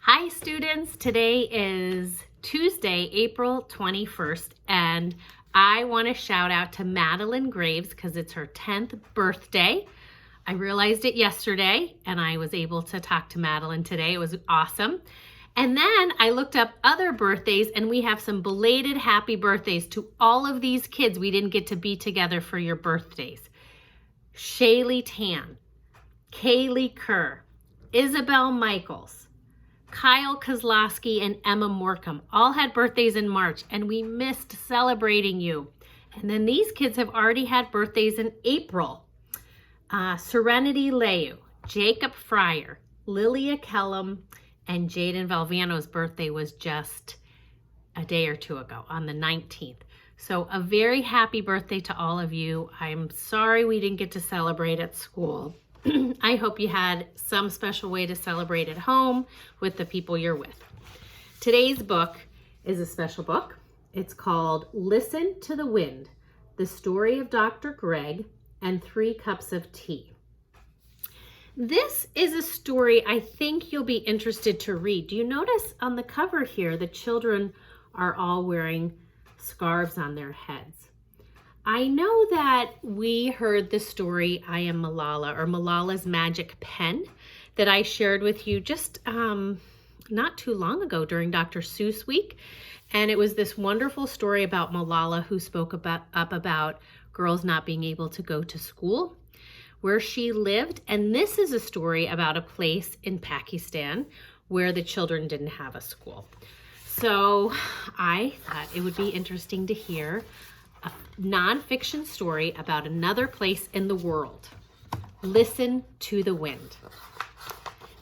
Hi students, today is Tuesday, April 21st, and I want to shout out to Madeline Graves because it's her 10th birthday. I realized it yesterday and I was able to talk to Madeline today. It was awesome. And then I looked up other birthdays and we have some belated happy birthdays to all of these kids we didn't get to be together for your birthdays. Shaylee Tan, Kaylee Kerr, Isabel Michaels, Kyle Kozlowski, and Emma Morcom all had birthdays in March, and we missed celebrating you. And then these kids have already had birthdays in April. Serenity Leu, Jacob Fryer, Lilia Kellum, and Jaden Valvano's birthday was just a day or two ago on the 19th. So a very happy birthday to all of you. I'm sorry we didn't get to celebrate at school. I hope you had some special way to celebrate at home with the people you're with. Today's book is a special book. It's called Listen to the Wind, The Story of Dr. Greg and 3 Cups of Tea. This is a story I think you'll be interested to read. Do you notice on the cover here, the children are all wearing scarves on their heads? I know that we heard the story, I Am Malala, or Malala's Magic Pen, that I shared with you just not too long ago during Dr. Seuss Week. And it was this wonderful story about Malala who spoke about girls not being able to go to school, where she lived. And this is a story about a place in Pakistan where the children didn't have a school. So I thought it would be interesting to hear a nonfiction story about another place in the world. Listen to the Wind.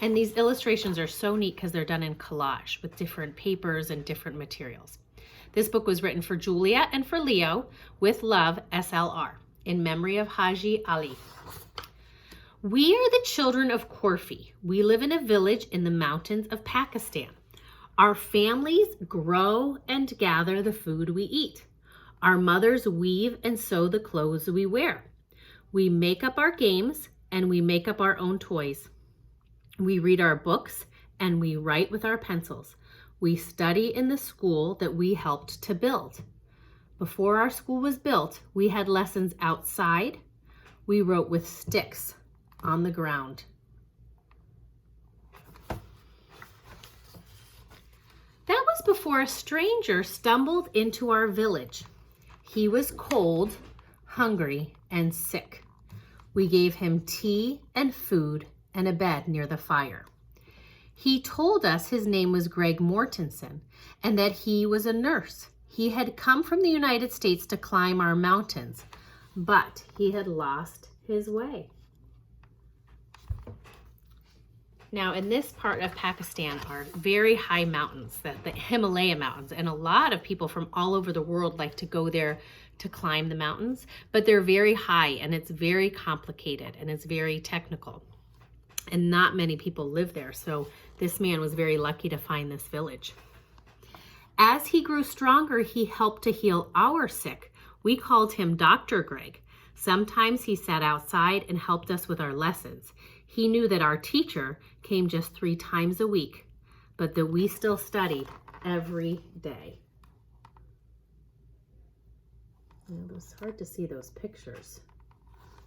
And these illustrations are so neat because they're done in collage with different papers and different materials. This book was written for Julia and for Leo with love, SLR, in memory of Haji Ali. We are the children of Korfi. We live in a village in the mountains of Pakistan. Our families grow and gather the food we eat. Our mothers weave and sew the clothes we wear. We make up our games and we make up our own toys. We read our books and we write with our pencils. We study in the school that we helped to build. Before our school was built, we had lessons outside. We wrote with sticks on the ground. That was before a stranger stumbled into our village. He was cold, hungry, and sick. We gave him tea and food and a bed near the fire. He told us his name was Greg Mortenson and that he was a nurse. He had come from the United States to climb our mountains, but he had lost his way. Now, in this part of Pakistan are very high mountains, the Himalaya mountains, and a lot of people from all over the world like to go there to climb the mountains, but they're very high and it's very complicated and it's very technical. And not many people live there, so this man was very lucky to find this village. As he grew stronger, he helped to heal our sick. We called him Dr. Greg. Sometimes he sat outside and helped us with our lessons. He knew that our teacher came just 3 times a week, but that we still studied every day. It was hard to see those pictures.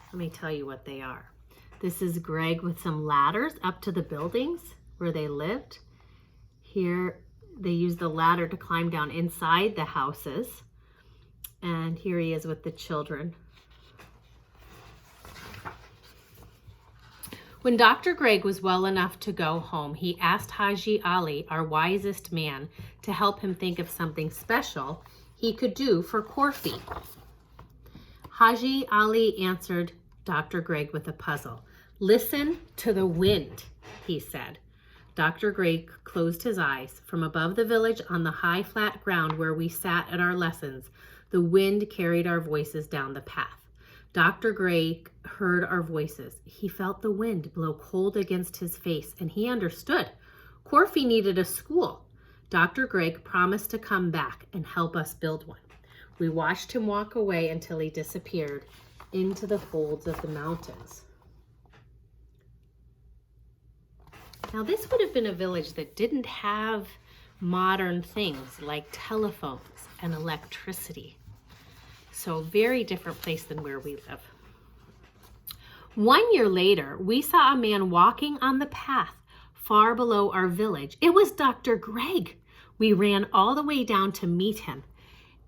Let me tell you what they are. This is Greg with some ladders up to the buildings where they lived. Here they used the ladder to climb down inside the houses. And here he is with the children. When Dr. Greg was well enough to go home, he asked Haji Ali, our wisest man, to help him think of something special he could do for Korfi. Haji Ali answered Dr. Greg with a puzzle. Listen to the wind, he said. Dr. Greg closed his eyes. From above the village on the high flat ground where we sat at our lessons, the wind carried our voices down the path. Dr. Greg heard our voices. He felt the wind blow cold against his face, and he understood. Korfi needed a school. Dr. Greg promised to come back and help us build one. We watched him walk away until he disappeared into the folds of the mountains. Now this would have been a village that didn't have modern things like telephones and electricity. So a very different place than where we live. 1 year later, we saw a man walking on the path far below our village. It was Dr. Greg. We ran all the way down to meet him.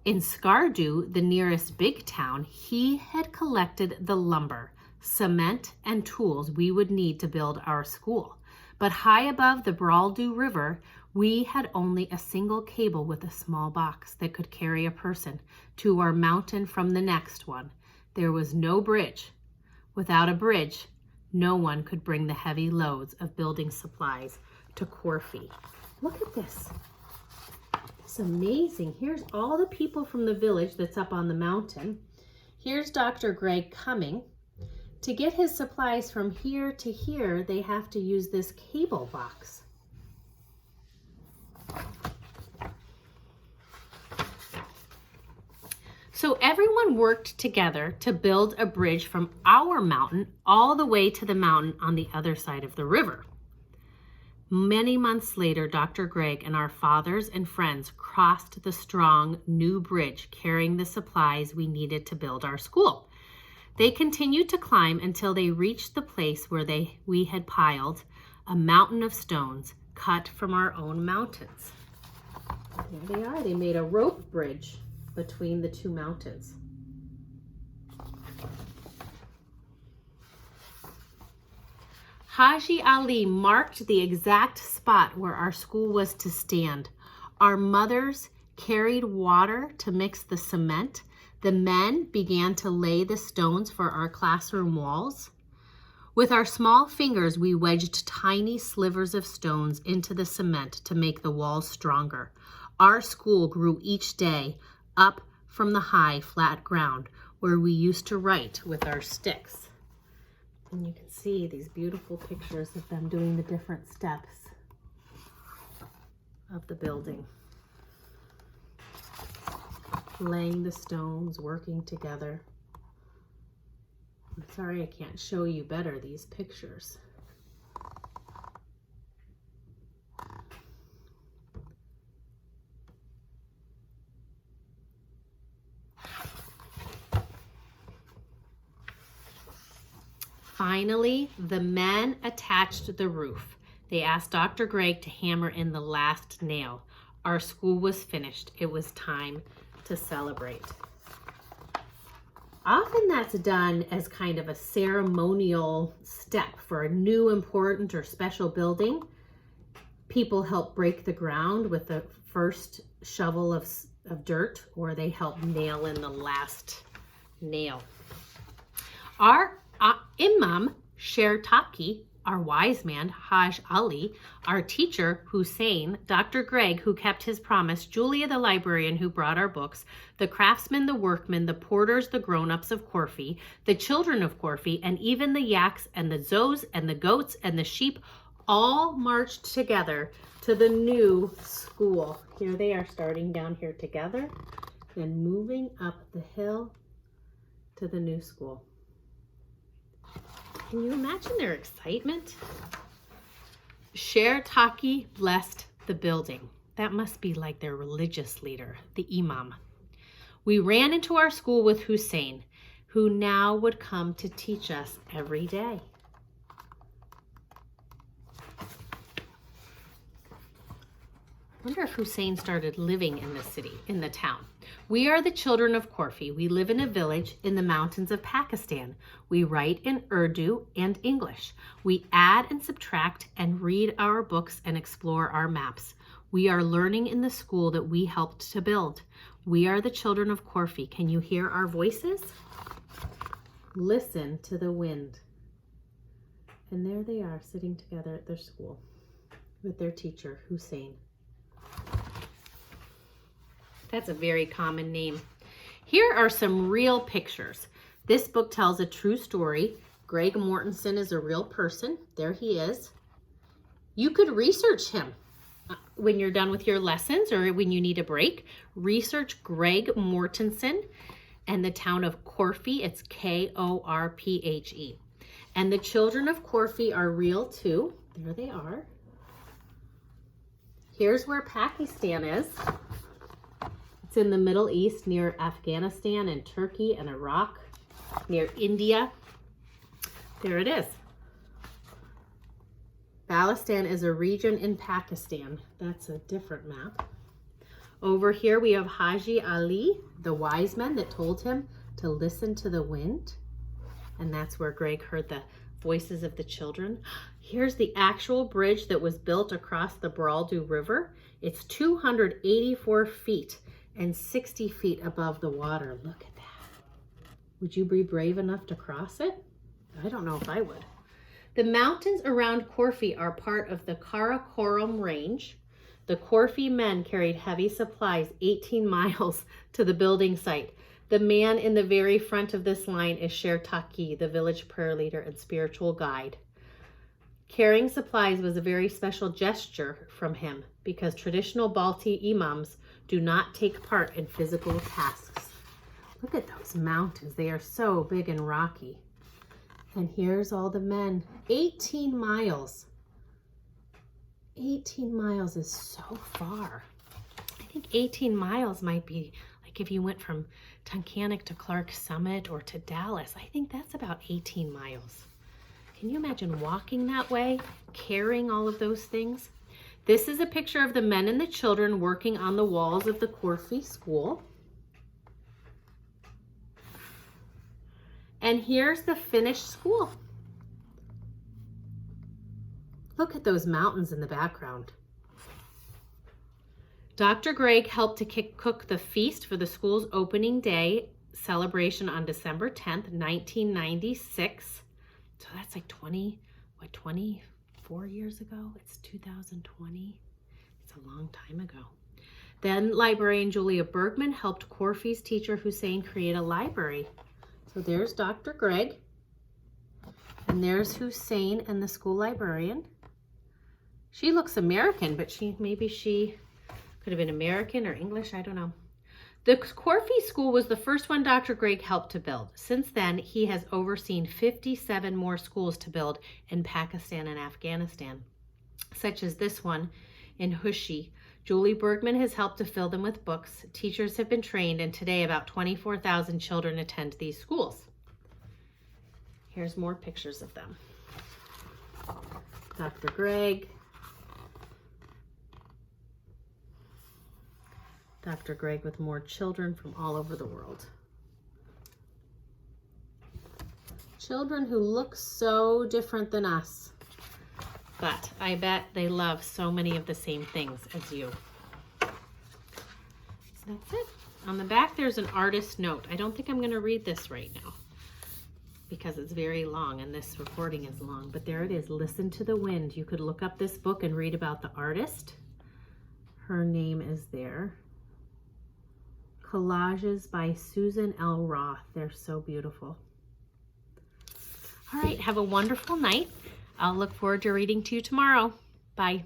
In Skardu, the nearest big town, he had collected the lumber, cement, and tools we would need to build our school. But high above the Braldu River, we had only a single cable with a small box that could carry a person to our mountain from the next one. There was no bridge. Without a bridge, no one could bring the heavy loads of building supplies to Corfu. Look at this. It's amazing. Here's all the people from the village that's up on the mountain. Here's Dr. Greg coming. To get his supplies from here to here, they have to use this cable box. So everyone worked together to build a bridge from our mountain all the way to the mountain on the other side of the river. Many months later, Dr. Greg and our fathers and friends crossed the strong new bridge carrying the supplies we needed to build our school. They continued to climb until they reached the place where we had piled a mountain of stones cut from our own mountains. There they are. They made a rope bridge between the two mountains. Haji Ali marked the exact spot where our school was to stand. Our mothers carried water to mix the cement. The men began to lay the stones for our classroom walls. With our small fingers, we wedged tiny slivers of stones into the cement to make the walls stronger. Our school grew each day up from the high, flat ground where we used to write with our sticks. And you can see these beautiful pictures of them doing the different steps of the building. Laying the stones, working together. I'm sorry I can't show you better these pictures. Finally, the men attached the roof. They asked Dr. Greg to hammer in the last nail. Our school was finished. It was time to celebrate. Often that's done as kind of a ceremonial step for a new, important, or special building. People help break the ground with the first shovel of dirt, or they help nail in the last nail. Our Imam Sher Taki, our wise man, Haj Ali, our teacher, Hussein, Dr. Greg, who kept his promise, Julia, the librarian who brought our books, the craftsmen, the workmen, the porters, the grown-ups of Corfu, the children of Corfu, and even the yaks and the zos and the goats and the sheep all marched together to the new school. Here they are starting down here together and moving up the hill to the new school. Can you imagine their excitement? Sher Taki blessed the building. That must be like their religious leader, the imam. We ran into our school with Hussein, who now would come to teach us every day. I wonder if Hussein started living in the city, in the town. We are the children of Corfu. We live in a village in the mountains of Pakistan. We write in Urdu and English. We add and subtract and read our books and explore our maps. We are learning in the school that we helped to build. We are the children of Corfu. Can you hear our voices? Listen to the wind. And there they are sitting together at their school with their teacher, Hussein. That's a very common name. Here are some real pictures. This book tells a true story. Greg Mortenson is a real person. There he is. You could research him when you're done with your lessons or when you need a break. Research Greg Mortenson and the town of Corfu. It's Korphe. And the children of Corfu are real too. There they are. Here's where Pakistan is. It's in the Middle East near Afghanistan and Turkey and Iraq, near India. There it is. Balistan is a region in Pakistan. That's a different map. Over here we have Haji Ali, the wise men that told him to listen to the wind. And that's where Greg heard the voices of the children. Here's the actual bridge that was built across the Baraldu River. It's 284 feet and 60 feet above the water. Look at that. Would you be brave enough to cross it? I don't know if I would. The mountains around Corfu are part of the Karakoram Range. The Corfu men carried heavy supplies 18 miles to the building site. The man in the very front of this line is Sher Taki, the village prayer leader and spiritual guide. Carrying supplies was a very special gesture from him because traditional Balti imams do not take part in physical tasks. Look at those mountains. They are so big and rocky. And here's all the men. 18 miles. 18 miles is so far. I think 18 miles might be like if you went from Tunkhannock to Clark Summit or to Dallas. I think that's about 18 miles. Can you imagine walking that way, carrying all of those things? This is a picture of the men and the children working on the walls of the Corfu school. And here's the finished school. Look at those mountains in the background. Dr. Greg helped to cook the feast for the school's opening day celebration on December 10th, 1996. So that's like 24 years ago? It's 2020. It's a long time ago. Then librarian Julia Bergman helped Corfu's teacher Hussein create a library. So there's Dr. Greg, and there's Hussein and the school librarian. She looks American, but maybe she could have been American or English, I don't know. The Corfu school was the first one Dr. Greg helped to build. Since then, he has overseen 57 more schools to build in Pakistan and Afghanistan, such as this one in Hushi. Julie Bergman has helped to fill them with books. Teachers have been trained, and today about 24,000 children attend these schools. Here's more pictures of them. Dr. Greg. Dr. Greg with more children from all over the world. Children who look so different than us. But I bet they love so many of the same things as you. So that's it. On the back, there's an artist note. I don't think I'm going to read this right now because it's very long and this recording is long. But there it is. Listen to the Wind. You could look up this book and read about the artist. Her name is there. Collages by Susan L. Roth. They're so beautiful. All right. Have a wonderful night. I'll look forward to reading to you tomorrow. Bye.